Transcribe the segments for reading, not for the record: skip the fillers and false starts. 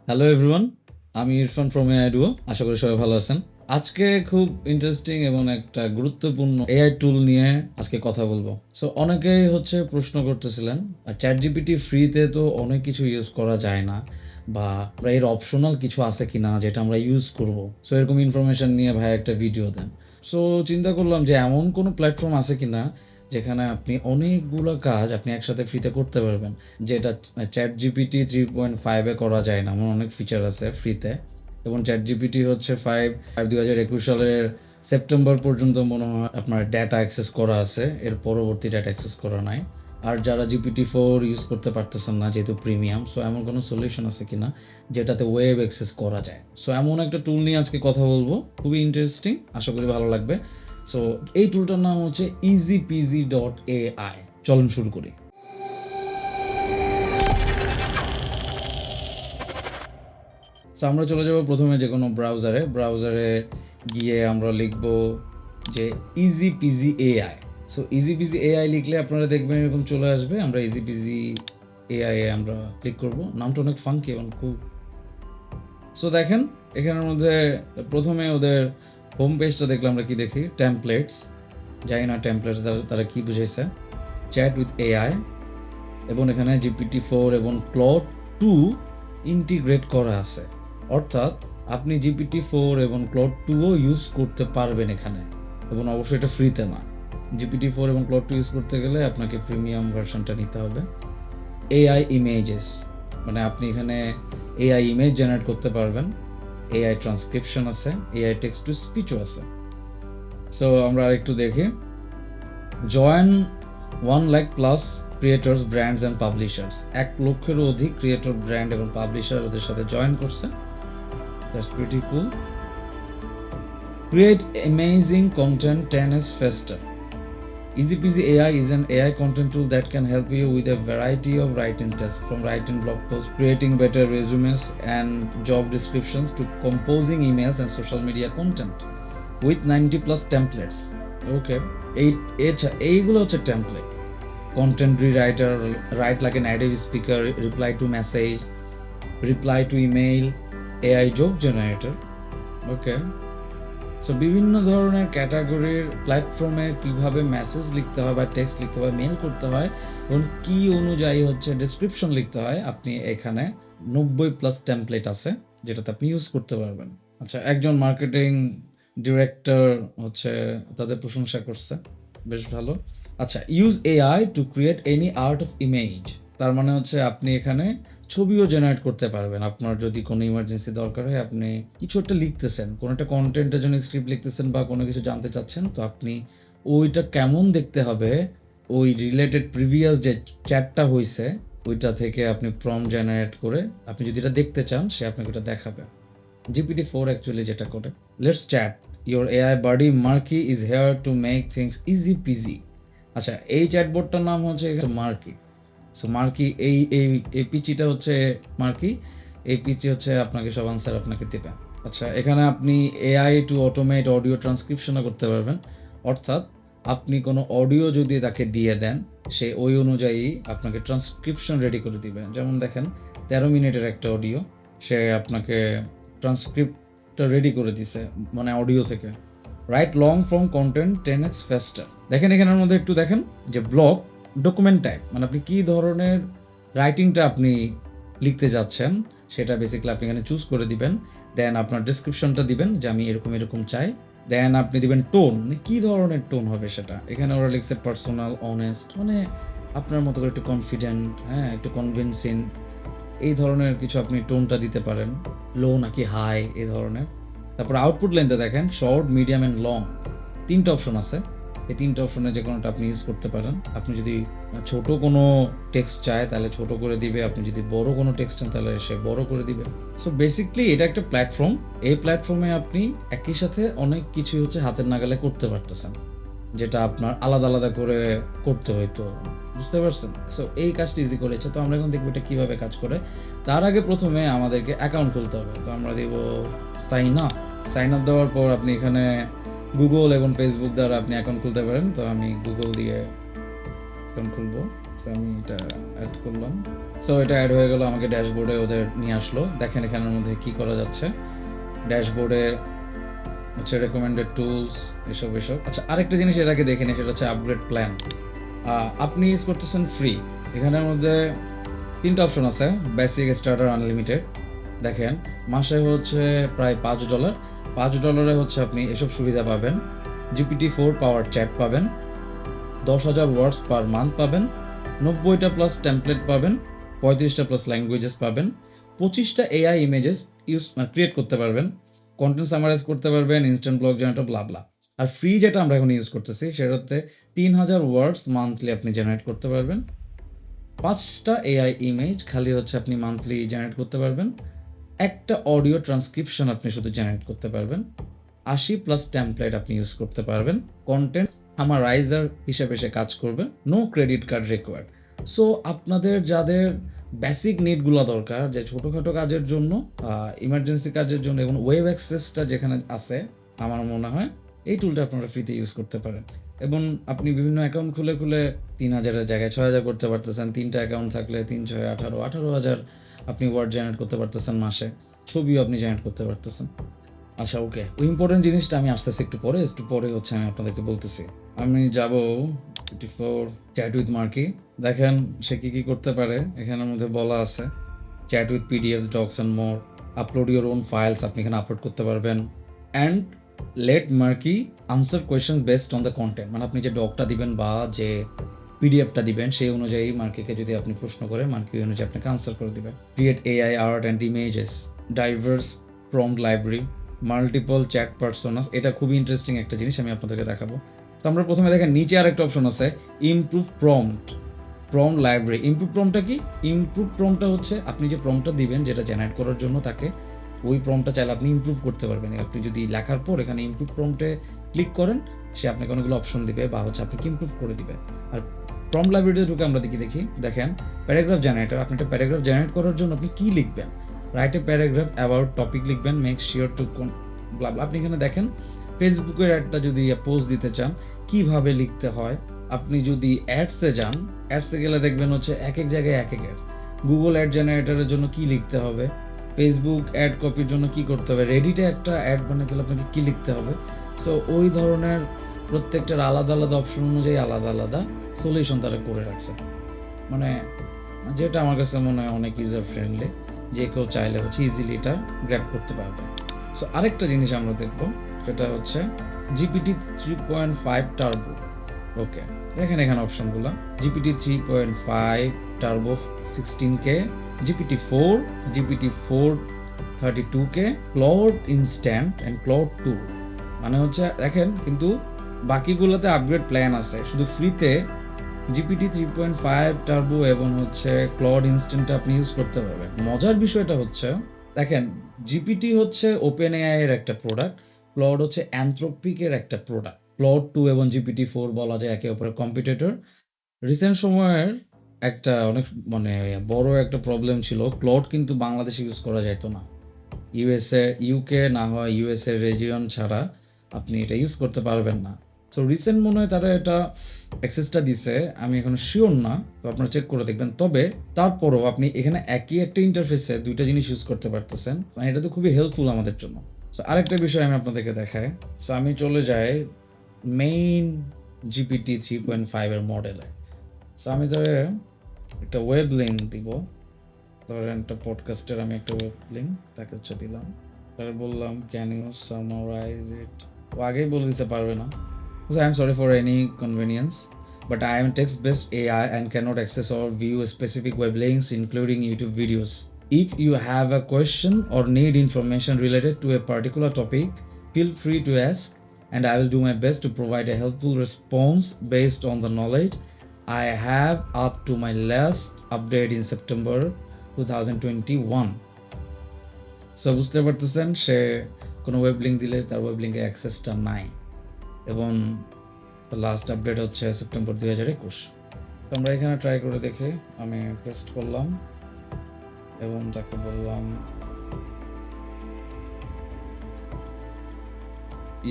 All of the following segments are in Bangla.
হ্যালো এভরিওয়ান, আমি ইরফান ফ্রম আইডুও। আশা করি সবাই ভালো আছেন। আজকে খুব ইন্টারেস্টিং এবং একটা গুরুত্বপূর্ণ এআই টুল নিয়ে আজকে কথা বলবো। সো অনেকেই প্রশ্ন করতেছিলেন, চ্যাট জিপিটি ফ্রিতে তো অনেক কিছু ইউজ করা যায় না, বা এর অপশনাল কিছু আছে কি না যেটা আমরা ইউজ করব। সো এরকম ইনফরমেশন নিয়ে ভাই একটা ভিডিও দেন। সো চিন্তা করলাম যে এমন কোনো প্ল্যাটফর্ম আছে কি না যেখানে আপনি অনেকগুলো কাজ আপনি একসাথে ফ্রিতে করতে পারবেন, যেটা চ্যাট জিপিটি 3.5-এ করা যায় না। এমন অনেক ফিচার আছে ফ্রিতে, এবং চ্যাট জিপিটি হচ্ছে 2021 সালের সেপ্টেম্বর পর্যন্ত মনে হয় আপনার ডেটা অ্যাক্সেস করা আছে, এর পরবর্তী ডেটা অ্যাক্সেস করা নাই। আর যারা GPT-4 ইউজ করতে পারতেছেন না যেহেতু প্রিমিয়াম, সো এমন কোনো সলিউশন আছে কিনা যেটাতে ওয়েব অ্যাক্সেস করা যায়। সো এমন একটা টুল নিয়ে আজকে কথা বলবো, খুবই ইন্টারেস্টিং, আশা করি ভালো লাগবে। সো এই টুলটার নাম হচ্ছে Easy-Peasy.AI। চলুন শুরু করি। সো আমরা চলে যাব প্রথমে যে কোনো ব্রাউজারে গিয়ে আমরা লিখব যে Easy-Peasy.AI। সো Easy-Peasy.AI লিখলে আপনারা দেখবেন এরকম চলে আসবে। আমরা Easy-Peasy.AI আমরা ক্লিক করব। নামটা অনেক ফাঙ্কি এবং খুব। সো দেখেন এখানের মধ্যে প্রথমে ওদের হোম পেজটা দেখলে আমরা কি দেখি, টেমপ্লেটস। জানি না টেমপ্লেটস তারা কি বুঝাইছে। চ্যাট উইথ এআই, এবং এখানে GPT-4 এবং Claude 2 ইন্টিগ্রেট করা আছে। অর্থাৎ আপনি GPT-4 এবং Claude 2ও ইউজ করতে পারবেন এখানে, এবং অবশ্যই এটা ফ্রিতে না। GPT-4 এবং Claude 2 ইউজ করতে গেলে আপনাকে প্রিমিয়াম ভার্সনটা নিতে হবে। এআই ইমেজেস, মানে আপনি এখানে এআই ইমেজ জেনারেট করতে পারবেন। এআই ট্রান্সক্রিপশন আছে, এআই টেক্সট টু স্পিচও আছে। সো আমরা আরেকটু দেখি, join 1 lakh plus creators, brands and publishers. 1 লক্ষেরও অধিক ক্রিয়েটর, ব্র্যান্ড এবং পাবলিশার ওদের সাথে জয়েন করছে। That's pretty cool. Create amazing content 10x faster. Easy-Peasy.AI is an AI content tool that can help you with a variety of writing tasks, from writing blog posts, creating better resumes and job descriptions, to composing emails and social media content with 90+ templates. Okay, এইগুলো হচ্ছে template. Content rewriter, write like an Adobe speaker, reply to message, reply to email, AI joke generator. Okay, so বিভিন্ন ধরনের ক্যাটাগরির প্ল্যাটফর্মে কীভাবে মেসেজ লিখতে হয় বা টেক্সট লিখতে হয়, মেল করতে হয়, এবং কী অনুযায়ী ডেসক্রিপশন লিখতে হয়, আপনি এখানে 90+ টেমপ্লেট আছে যেটাতে আপনি ইউজ করতে পারবেন। আচ্ছা, একজন মার্কেটিং ডিরেক্টর তাদের প্রশংসা করছে, বেশ ভালো। আচ্ছা, use AI to create any art of image. তার মানে আপনি এখানে ছবিও জেনারেট করতে পারবেন। আপনার যদি কোনো ইমার্জেন্সি দরকার হয়, আপনি কিছু একটা লিখতেছেন, কোনো একটা কন্টেন্টের জন্য স্ক্রিপ্ট লিখতেছেন বা কোনো কিছু জানতে চাচ্ছেন, তো আপনি ওইটা কেমন দেখতে হবে, ওই রিলেটেড প্রিভিয়াস যে চ্যাটটা হয়েছে ওইটা থেকে আপনি প্রম্পট জেনারেট করে আপনি যদি এটা দেখতে চান, সে আপনাকে ওটা দেখাবে। GPT-4 অ্যাকচুয়ালি যেটা করে, let's chat, your AI buddy Marky is here to make things easy peasy. আচ্ছা, এই চ্যাটবোর্ডটার নাম হচ্ছে মার্কি। সো মার্কি, এই পিচিটা মার্কি। এই পিচি আপনাকে সব আনসার আপনাকে দেবে। আচ্ছা, এখানে আপনি এআই টু অটোমেট অডিও ট্রান্সক্রিপশনও করতে পারবেন। অর্থাৎ আপনি কোনো অডিও যদি তাকে দিয়ে দেন, সে ওই অনুযায়ী আপনাকে ট্রান্সক্রিপশন রেডি করে দিবে। যেমন দেখেন 13 মিনিটের একটা অডিও, সে আপনাকে ট্রান্সক্রিপ্টটা রেডি করে দিছে, মানে অডিও থেকে। Right long form content 10x faster। দেখেন এখানের মধ্যে একটু দেখেন যে ব্লগ, ডকুমেন্ট টাইপ, মানে আপনি কী ধরনের রাইটিংটা আপনি লিখতে যাচ্ছেন সেটা বেসিক্যালি আপনি এখানে চুজ করে দিবেন। দেন আপনার ডেসক্রিপশনটা দিবেন যে আমি এরকম এরকম চাই। দেন আপনি দিবেন টোন, কী ধরনের টোন হবে সেটা। এখানে ওরা লিখছে পার্সোনাল, অনেস্ট, মানে আপনার মতো করে একটু কনফিডেন্ট, একটু কনভিনসিং, এই ধরনের কিছু আপনি টোনটা দিতে পারেন। লো নাকি হাই, এই ধরনের। তারপর আউটপুট লেন্থে দেখেন শর্ট, মিডিয়াম অ্যান্ড লং, 3টা অপশন আছে। এই 3টা অপশনে যে কোনোটা আপনি ইউজ করতে পারেন। আপনি যদি ছোট কোনো টেক্সট চায় তাহলে ছোট করে দিবে, আপনি যদি বড় কোনো টেক্সট চান তাহলে সে বড় করে দিবে। সো বেসিকলি এটা একটা প্ল্যাটফর্ম। এই প্ল্যাটফর্মে আপনি একই সাথে অনেক কিছু হাতের নাগালে করতে পারতেছেন, যেটা আপনার আলাদা আলাদা করে করতে হইতো। বুঝতে পারছেন? সো এই কাজটা ইজি করেছে। তো আমরা এখন দেখবো এটা কীভাবে কাজ করে। তার আগে প্রথমে আমাদেরকে অ্যাকাউন্ট খুলতে হবে। তো আমরা দেব সাইন আপ দেওয়ার পর আপনি এখানে গুগল এবং ফেসবুক দ্বারা আপনি অ্যাকাউন্ট খুলতে পারেন। তো আমি গুগল দিয়ে অ্যাকাউন্ট খুলবো। তো আমি এটা অ্যাড করলাম। সো এটা অ্যাড হয়ে গেল, আমাকে ড্যাশবোর্ডে ওদের নিয়ে আসলো। দেখেন এখানের মধ্যে কি করা যাচ্ছে, ড্যাশবোর্ডে হচ্ছে রেকমেন্ডেড টুলস এসব। আচ্ছা, আরেকটা জিনিস এর আগে দেখে নিই, সেটা হচ্ছে আপগ্রেড প্ল্যান। আপনি ইউজ করতেছেন ফ্রি, এখানের মধ্যে 3টা অপশন আছে, বেসিক, স্টার্টার, আনলিমিটেড। দেখেন মাসে হচ্ছে প্রায় $5। $5 হচ্ছে আপনি এসব সুবিধা পাবেন, GPT-4 পাওয়ার চ্যাট পাবেন, 10,000 ওয়ার্ডস পার মান্থ পাবেন, 90টা প্লাস টেমপ্লেট পাবেন, 35টা প্লাস ল্যাঙ্গুয়েজেস পাবেন, 25টা AI ইমেজেস ক্রিয়েট করতে পারবেন, কন্টেন্ট সামারাইজ করতে পারবেন, ইনস্ট্যান্ট ব্লগ জেনারেটর, ব্লা। আর ফ্রি যেটা আমরা এখন ইউজ করতেছি সেটাতে 3,000 ওয়ার্ডস মান্থলি আপনি জেনারেট করতে পারবেন, 5টা AI ইমেজ খালি হচ্ছে আপনি মান্থলি জেনারেট করতে পারবেন, একটা অডিও ট্রান্সক্রিপশন আপনি শুধু জেনারেট করতে পারবেন, 80 প্লাস টেমপ্লেট আপনি ইউজ করতে পারবেন, কন্টেন্ট সামারাইজার হিসেবে সে কাজ করবে, no credit card required. So আপনাদের যাদের বেসিক নিডগুলো দরকার, যে ছোটোখাটো কাজের জন্য, ইমার্জেন্সি কাজের জন্য, এবং ওয়েব অ্যাক্সেসটা যেখানে আছে, আমার মনে হয় এই টুলটা আপনারা ফ্রিতে ইউজ করতে পারেন। এবং আপনি বিভিন্ন অ্যাকাউন্ট খুলে 3,000-এর জায়গায় 6,000 করতে পারতেছেন। 3টা অ্যাকাউন্ট থাকলে 3, 6, 18,000 আপনি ওয়ার্ড জেনারেট করতে পারতেছেন মাসে, ছবিও আপনি জেনারেট করতে পারতেছেন। আচ্ছা, ওকে, ওই ইম্পর্টেন্ট জিনিসটা আমি আসতেছি একটু পরে হচ্ছে আমি আপনাদেরকে বলতেছি। আমি যাব 24 চ্যাট উইথ মার্কি। দেখেন সে কী করতে পারে, এখানের মধ্যে বলা আছে chat with PDFs, docs and more, upload your own files, আপনি এখানে আপলোড করতে পারবেন, অ্যান্ড লেট মার্কি answer question based on the content. মানে আপনি যে ডকটা দিবেন বা যে পিডিএফটা দিবেন সেই অনুযায়ী মার্কিকে যদি আপনি প্রশ্ন করে, মার্কি ওই অনুযায়ী আপনাকে আনসার করে দিবেন। Create AI art and images, diverse prompt library, multiple chat personas. এটা খুবই ইন্টারেস্টিং একটা জিনিস, আমি আপনাদেরকে দেখাবো। তো আমরা প্রথমে দেখেন নিচে আরেকটা অপশন আছে, ইমপ্রুভ প্রম্পট লাইব্রেরি। ইমপ্রুভ প্রম্পটটা কি? ইমপ্রুভ প্রম্পটটা হচ্ছে আপনি যে প্রম্পটটা দিবেন যেটা জেনারেট করার জন্য তাকে, ওই প্রম্পটটা চাইলে আপনি ইমপ্রুভ করতে পারবেন। আপনি যদি লেখার পর এখানে ইমপ্রুভ প্রম্পটে ক্লিক করেন, সে আপনাকে অনেকগুলো অপশন দিবে বা হচ্ছে আপনাকে ইমপ্রুভ করে দিবে। আর প্রম্পট লাইব্রেরিতে ঢুকে আমরা দেখি, দেখেন প্যারাগ্রাফ জেনারেটর। আপনি একটা প্যারাগ্রাফ জেনারেট করার জন্য আপনি কী লিখবেন? Write a paragraph about topic লিখবেন, মেক শিওর টু ব্লা। আপনি এখানে দেখেন ফেসবুকের একটা যদি পোস্ট দিতে চান কীভাবে লিখতে হয়। আপনি যদি অ্যাডসে যান, অ্যাডসে গেলে দেখবেন হচ্ছে এক জায়গায় এক অ্যাডস। গুগল অ্যাড জেনারেটরের জন্য কী লিখতে হবে, ফেসবুক অ্যাড কপির জন্য কী করতে হবে, রেডিটে একটা অ্যাড বানাতে হলে আপনাকে কী লিখতে হবে। সো ওই ধরনের প্রত্যেকটার আলাদা অপশন অনুযায়ী আলাদা সলিউশন তারা করে রাখছে। মানে যেটা আমার কাছে মনে হয় অনেক ইউজার ফ্রেন্ডলি, যে কেউ চাইলে হচ্ছে ইজিলি এটা গ্র্যাব করতে পারবে। সো আরেকটা জিনিস আমরা দেখব, সেটা হচ্ছে GPT-3.5 টার্বো। ওকে, দেখেন এখানে অপশনগুলো, GPT-3.5 turbo 16K, GPT-4, GPT-4 32K, Claude Instant and Claude 2। মানে হচ্ছে দেখেন, কিন্তু বাকিগুলোতে আপগ্রেড প্ল্যান আছে, শুধু ফ্রিতে GPT-3.5 টার্বো এবং হচ্ছে Claude Instant আপনি ইউজ করতে পারবেন। মজার বিষয়টা হচ্ছে দেখেন, জিপিটি হচ্ছে ওপেন এআই এর একটা প্রোডাক্ট, Claude হচ্ছে অ্যানথ্রোপিকের একটা প্রোডাক্ট। Claude 2 এবং GPT-4 বলা যায় একে অপরের কম্পিটিটর। রিসেন্ট সময়ের একটা অনেক বড় একটা প্রবলেম ছিল, Claude কিন্তু বাংলাদেশে ইউজ করা যেত না। ইউকে না হয় ইউএসএ রেজিয়ন ছাড়া আপনি এটা ইউজ করতে পারবেন না। সো রিসেন্ট মনে হয় তারা এটা অ্যাক্সেসটা দিছে, আমি এখন শিওর না, তো আপনারা চেক করে দেখবেন। তবে তারপরও আপনি এখানে একই একটা ইন্টারফেসে দুইটা জিনিস ইউজ করতে পারতেছেন, মানে এটা তো খুবই হেল্পফুল আমাদের জন্য। সো আরেকটা বিষয় আমি আপনাদেরকে দেখাই। সো আমি চলে যাই মেইন GPT-3.5 এর মডেলে। সো আমি তাহলে একটা ওয়েব লিঙ্ক দিব, ধরেন একটা পডকাস্টের আমি একটা ওয়েব লিঙ্ক তাকে হচ্ছে দিলাম, তাহলে বললাম ক্যান ইউ সামারাইজ ইট। ও আগেই বলে দিতে পারবে না। So I'm sorry for any convenience, but I am a text-based AI and cannot access or view specific web links, including YouTube videos. If you have a question or need information related to a particular topic, feel free to ask, and I will do my best to provide a helpful response based on the knowledge I have up to my last update in September 2021. So বুঝতে পারতেছেন, সে কোনো ওয়েব লিঙ্ক দিলে তার ওয়েব লিঙ্কের অ্যাক্সেসটা নাই, এবং লাস্ট আপডেট হচ্ছে সেপ্টেম্বর 2021। তো আমরা এখানে ট্রাই করে দেখে আমি পেস্ট করলাম এবং তাকে বললাম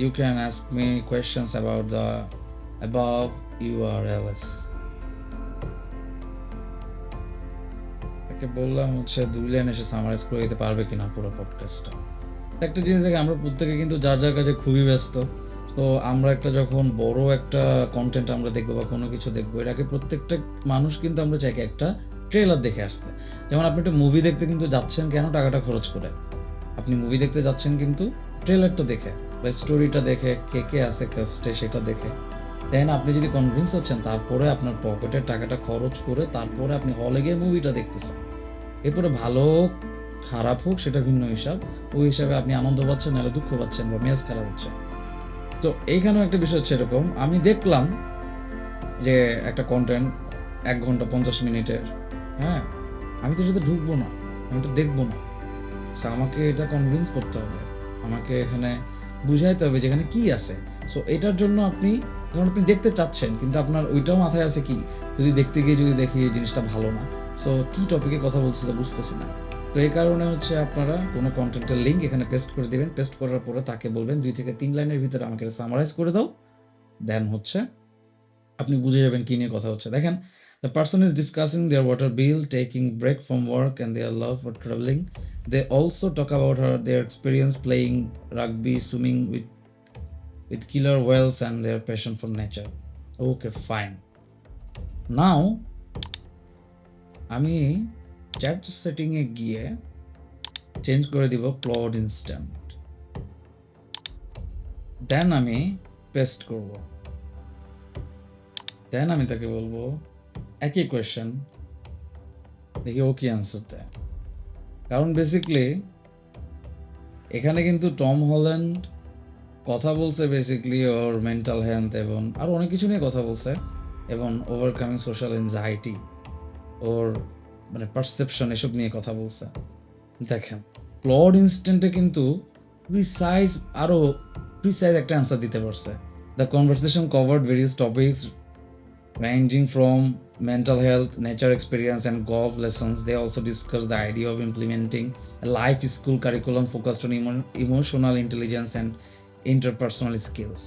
you can ask me questions about the above URLs. একে বললাম হচ্ছে 2 লাইন এসে সামারাইজ করে দিতে পারবে কিনা পুরো পডকাস্টটা। একটা জিনিস দেখে আমরা প্রত্যেকে কিন্তু যার যার কাছে খুবই ব্যস্ত। তো আমরা একটা যখন বড় একটা কন্টেন্ট আমরা দেখবো বা কোনো কিছু দেখবো, এর আগে প্রত্যেকটা মানুষ কিন্তু আমরা চাই একটা ট্রেলার দেখে আসতে। যেমন আপনি একটা মুভি দেখতে কিন্তু যাচ্ছেন কেন, টাকাটা খরচ করে। আপনি মুভি দেখতে যাচ্ছেন কিন্তু ট্রেলারটা দেখে বা স্টোরিটা দেখে, কে কে আছে কাস্টে সেটা দেখে। দেন আপনি যদি কনভিন্স হচ্ছেন, তারপরে আপনার পকেটের টাকাটা খরচ করে তারপরে আপনি হলে গিয়ে মুভিটা দেখতেছেন। এরপরে ভালো হোক খারাপ হোক সেটা ভিন্ন হিসাব, ওই হিসাবে আপনি আনন্দ পাচ্ছেন নাহলে দুঃখ পাচ্ছেন বা মেজাজ খারাপ হচ্ছে। তো এইখানেও একটা বিষয় হচ্ছে এরকম, আমি দেখলাম যে একটা কন্টেন্ট 1 ঘন্টা 50 মিনিটের, হ্যাঁ, আমি তো সেটা ঢুকবো না, আমি তো দেখবো না। সো আমাকে এটা কনভিন্স করতে হবে, আমাকে এখানে বুঝাইতে হবে যেখানে কী আছে। সো এটার জন্য আপনি ধরুন আপনি দেখতে চাচ্ছেন কিন্তু আপনার ওইটাও মাথায় আছে কি, যদি দেখতে গিয়ে যদি দেখি এই জিনিসটা ভালো না, সো কী টপিকে কথা বলছি তা বুঝতেছি না। তো এই কারণে হচ্ছে আপনারা কোনো কন্টেন্টের লিঙ্ক এখানে পেস্ট করে দেবেন, পেস্ট করার পরে তাকে বলবেন 2 থেকে 3 লাইনের ভিতরে আমাকে সামারাইজ করে দাও। দেন হচ্ছে আপনি বুঝে যাবেন কী নিয়ে কথা হচ্ছে। দেখেন, the person is discussing their water bill, taking break from work and their love for travelling. They also talk about their experience playing rugby, swimming with killer whales and their passion for nature. Okay, fine. Now আমি চ্যাট সেটিংয়ে গিয়ে চেঞ্জ করে দিব ক্লড ইনস্ট্যান্ট। দেন আমি পেস্ট করব। দেন আমি তাকে বলবো একই কোয়েশ্চেন, দেখি ও কি অ্যান্সার দেয়। কারণ বেসিকলি এখানে কিন্তু টম হল্যান্ড কথা বলছে বেসিকলি ওর মেন্টাল হেলথ এবং আরও অনেক কিছু নিয়ে কথা বলছে, এবং ওভারকামিং সোশ্যাল এনজাইটি, ওর মানে পারসেপশন, এসব নিয়ে কথা বলছে। দেখেন, ক্লড ইনস্ট্যান্টে কিন্তু আরও প্রিসাইজ একটা অ্যান্সার দিতে পারছে। The conversation covered various topics ranging from mental health, nature experience, and golf lessons. They also discuss the idea of implementing a life school curriculum focused on emotional intelligence and interpersonal skills.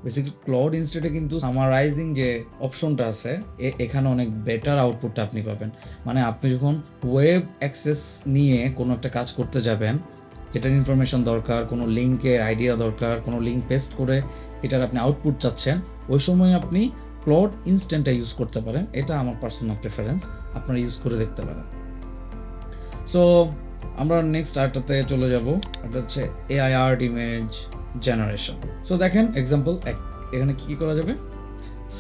Basically Claude ইনস্টেটে কিন্তু সামারাইজিং যে অপশনটা আছে, এখানে অনেক বেটার আউটপুটটা আপনি পাবেন। মানে আপনি যখন ওয়েব অ্যাক্সেস নিয়ে কোনো একটা কাজ করতে যাবেন, যেটার ইনফরমেশন দরকার, কোনো লিঙ্কের আইডিয়া দরকার, কোনো লিঙ্ক পেস্ট করে এটার আপনি আউটপুট চাচ্ছেন, ওই সময় আপনি ক্লড ইনস্ট্যান্টটা ইউজ করতে পারেন। এটা আমার পার্সোনাল প্রেফারেন্স, আপনারা ইউজ করে দেখতে পারেন। সো আমরা নেক্সট আর্টটাতে চলে যাব, এটা হচ্ছে AI art image generation. So দেখেন এক্সাম্পল, এখানে কী করা যাবে,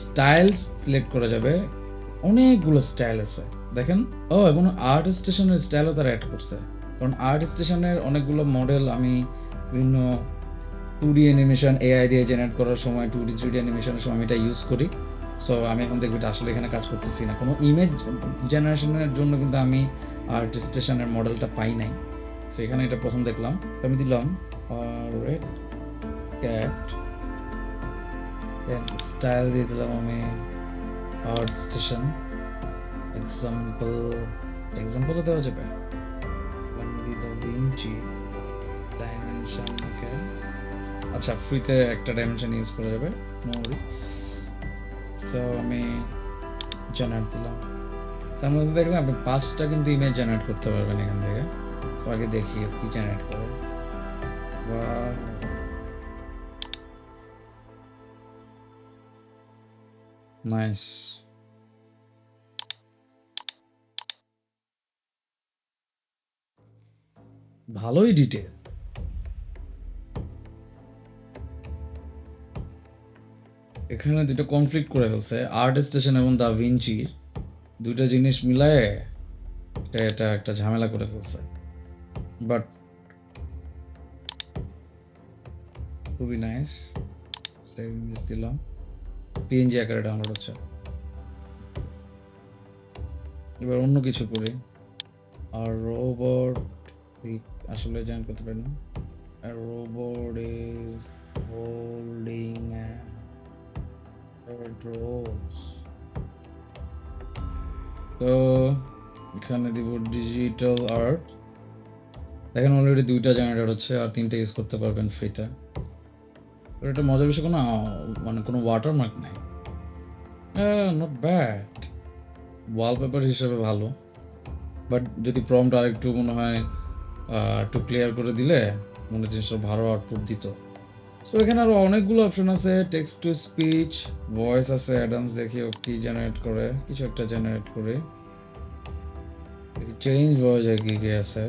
স্টাইলস সিলেক্ট করা যাবে, অনেকগুলো স্টাইল আছে দেখেন। এবং আর্ট স্টেশনের স্টাইলও তারা অ্যাড করছে, কারণ আর্ট স্টেশনের অনেকগুলো মডেল আমি বিভিন্ন 2D অ্যানিমেশন এআই দিয়ে জেনারেট করার সময় 2D 3D অ্যানিমেশনের সময় আমি এটা ইউজ করি। সো আমি এখন দেখবো এটা আসলে এখানে কাজ করতেছি না। কোনো ইমেজ জেনারেশনের জন্য কিন্তু আমি আর্ট স্টেশনের মডেলটা পাই নাই। সো এখানে এটা প্রথম দেখলাম, আমি দিলাম রেড ক্যাট, স্টাইল দিয়ে দিলাম আমি আর্ট স্টেশন। এক্সাম্পলও দেওয়া যাবে, ডাইমেনশন। ওকে, আচ্ছা, ফ্রিতে একটা ডাইমেনশন ইউজ করা যাবে, নো ওয়ারিজ। সো আমি জেনারেট দিলাম। তার মধ্যে দেখলাম আপনি 5টা কিন্তু ইমেজ জেনারেট করতে পারবেন এখান থেকে। তো আগে দেখি কি জেনারেট করে। নাইস, ভালোই ডিটেল। এখানে দুটো কনফ্লিক্ট করে ফেলছে, আর্ট স্টেশন এবং দা ভিঞ্চি, দুইটা জিনিস মিলায়ে এটা একটা ঝামেলা করে ফেলছে। বাট খুবই নাইস, সেভ ইমেজ দিলাম, পিএনজি আকারে ডাউনলোড হচ্ছে। এবার অন্য কিছু করি, আর রোবট আসলে জয়েন করতে পারি না। A robot is holding a red rose. তো এখানে দিব ডিজিটাল আর্ট। দেখেন অলরেডি 2টা জেনারেট হচ্ছে, আর 3টা ইউজ করতে পারবেন ফ্রিতে। এটা মজার বিষয়, কোনো ওয়াটারমার্ক নাই। নট ব্যাড, ওয়ালপেপার হিসেবে ভালো। বাট যদি প্রম্পট আরেকটু মনে হয় একটু ক্লিয়ার করে দিলে মনে হয় জিনিসটা ভালো আউটপুট দিত। সো এখানে আরও অনেকগুলো অপশন আছে, টেক্সট টু স্পিচ, ভয়েস আছে, অ্যাডামস দেখি ও কি জেনারেট করে, কিছু একটা জেনারেট করে, চেঞ্জ ভয়েস কি কি আছে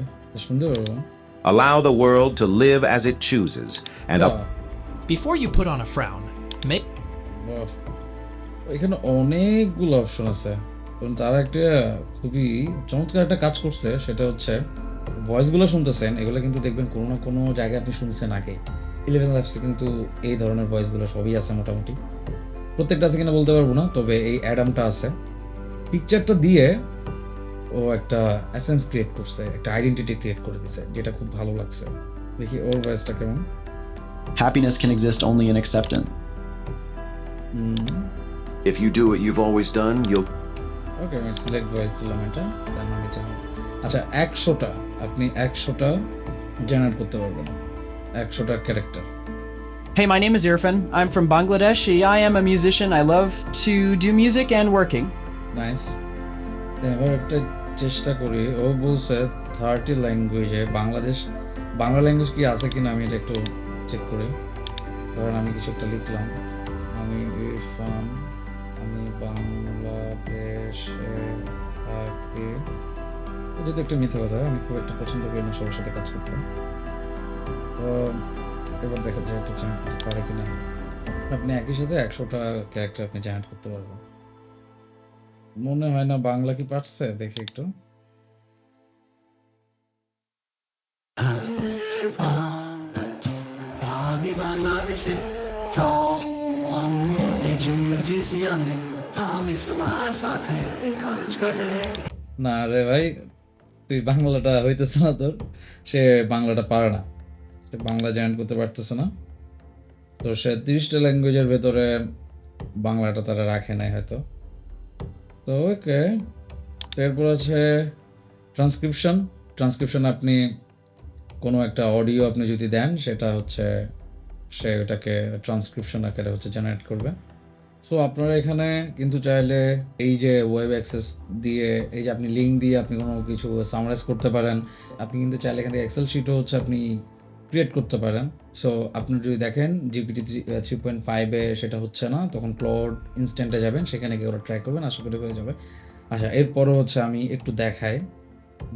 সুন্দর। Allow the world to live as it chooses and Before you put on a frown, make এখানে অনেকগুলো অপশন আছে এবং তারা একটা খুবই চমৎকার একটা কাজ করছে, সেটা হচ্ছে ভয়েসগুলো শুনতেছেন, এগুলো কিন্তু দেখবেন কোনো না কোনো জায়গায় আপনি শুনছেন আগে। 11 ল্যাবসে কিন্তু এই ধরনের ভয়েসগুলো সবই আছে মোটামুটি, প্রত্যেকটা আছে কিনা বলতে পারবো না, তবে এই অ্যাডামটা আছে। পিকচারটা দিয়ে ও একটা এসেন্স ক্রিয়েট করছে, একটা আইডেন্টিটি ক্রিয়েট করে দিছে, যেটা খুব ভালো লাগছে। দেখি ওর ভয়েসটা কেমন। Happiness can exist only in acceptance. if you do what you've always done, you'll ওকে, আমি সিলেক্ট ভয়েস দিলাম এটা, দেন আমি আচ্ছা 100টা আপনি 100টা জেনারেট করতে পারবেন, 100টা character. Hey, my name is Irfan. I'm from Bangladesh. I am a musician. I love to do music and working. Nice. এবার একটা চেষ্টা করি, ও বলছে 30 ল্যাঙ্গুয়েজে বাংলা ল্যাঙ্গুয়েজ কি আছে কিনা আমি এটা একটু চেক করি। ধরেন আমি কিছু একটা লিখলাম, আমি ইরফান, আমি বাংলাদেশে থাকি, যদি একটা মিথ্যা কথা, আমি খুব একটা পছন্দ করি না সবার সাথে কাজ করতে। তো এবার দেখা যায় একটা জেনারেট করতে পারে কিনা। আপনি একই সাথে 100টা ক্যারেক্টার আপনি জেনারেট করতে পারবেন। মনে হয় না বাংলা কি পারছে, দেখি একটু। না রে ভাই, তুই বাংলাটা হইতেছে না তোর, সে বাংলাটা পারে না, সে বাংলা জেনারেট করতে পারতেছে না। তো সে 30টা ল্যাঙ্গুয়েজের ভেতরে বাংলাটা তারা রাখে নাই হয়তো। তো ওকে, তো এরপর আছে ট্রান্সক্রিপশন। আপনি কোনো একটা অডিও আপনি যদি দেন, সেটা হচ্ছে সে ওটাকে ট্রান্সক্রিপশন আকারে হচ্ছে জেনারেট করবে। সো আপনারা এখানে কিন্তু চাইলে এই যে ওয়েব অ্যাক্সেস দিয়ে, এই যে আপনি লিঙ্ক দিয়ে আপনি কোনো কিছু সামারাইজ করতে পারেন। আপনি কিন্তু চাইলে এখান থেকে এক্সেল শিটও হচ্ছে আপনি ক্রিয়েট করতে পারেন। সো আপনি যদি দেখেন GPT 3.5-এ সেটা হচ্ছে না, তখন ক্লড ইনস্ট্যান্টে যাবেন, সেখানে গিয়ে ওরা ট্রাই করবেন, আশা করি হয়ে যাবে। আচ্ছা, এরপরও হচ্ছে আমি একটু দেখাই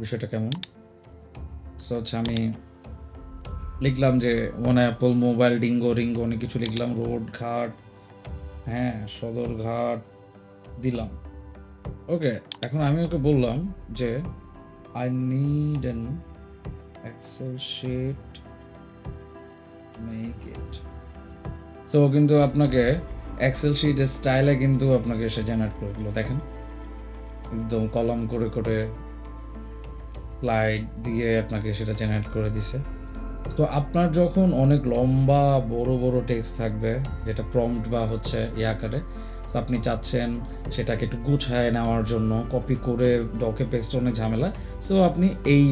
বিষয়টা কেমন। সো হচ্ছে আমি লিখলাম যে অ্যাপল মোবাইল রিঙ্গো অনেক কিছু লিখলাম, রোড ঘাট, হ্যাঁ সদরঘাট দিলাম। ওকে, এখন আমি ওকে বললাম যে I need an excel sheet, make it. So কিন্তু আপনাকে এক্সেল শিটের স্টাইলে কিন্তু আপনাকে সে জেনারেট করে দিল, দেখেন একদম কলাম করে করে স্লাইড দিয়ে আপনাকে সেটা জেনারেট করে দিছে। তো আপনার যখন অনেক লম্বা বড় টেক্সট থাকবে, যেটা প্রম্পট বা হচ্ছে আকারে, তো আপনি চাচ্ছেন সেটাকে একটু গুছায় নেওয়ার জন্য, কপি করে ডকে পেস্ট অনেক ঝামেলা, সো আপনি এই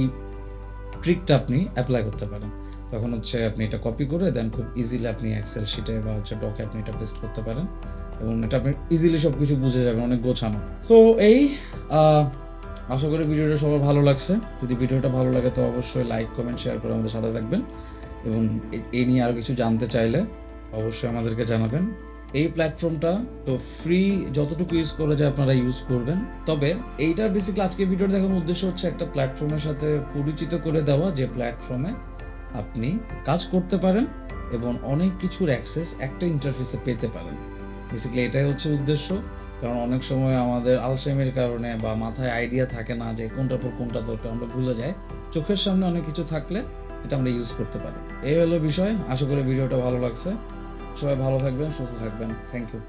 ট্রিকটা আপনি অ্যাপ্লাই করতে পারেন। তখন হচ্ছে আপনি এটা কপি করে দেন খুব ইজিলি আপনি এক্সেল শিটে বা হচ্ছে ডকে আপনি এটা পেস্ট করতে পারেন, এবং এটা আপনি ইজিলি সব কিছু বুঝে যাবেন, অনেক গোছানো। তো এই আশা করি ভিডিওটা সবার ভালো লাগছে। যদি ভিডিওটা ভালো লাগে তো অবশ্যই লাইক, কমেন্ট, শেয়ার করে আমাদের সাথে থাকবেন, এবং এই নিয়ে আরও কিছু জানতে চাইলে অবশ্যই আমাদেরকে জানাবেন। এই প্ল্যাটফর্মটা তো ফ্রি, যতটুকু ইউজ করা যায় আপনারা ইউজ করবেন। তবে এইটার বেসিক্যালি আজকে ভিডিওটা দেখার উদ্দেশ্য হচ্ছে একটা প্ল্যাটফর্মের সাথে পরিচিত করে দেওয়া, যে প্ল্যাটফর্মে আপনি কাজ করতে পারেন এবং অনেক কিছুর অ্যাক্সেস একটা ইন্টারফেসে পেতে পারেন। বেসিক্যালি এটাই হচ্ছে উদ্দেশ্য। কারণ অনেক সময় আমাদের আলসেমির কারণে বা মাথায় আইডিয়া থাকে না যে কোনটার পর কোনটা দরকার, আমরা ভুলে যাই। চোখের সামনে অনেক কিছু থাকলে এটা আমরা ইউজ করতে পারি। এই হলো বিষয়। আশা করি ভিডিওটা ভালো লাগছে। সবাই ভালো থাকবেন, সুস্থ থাকবেন। Thank you.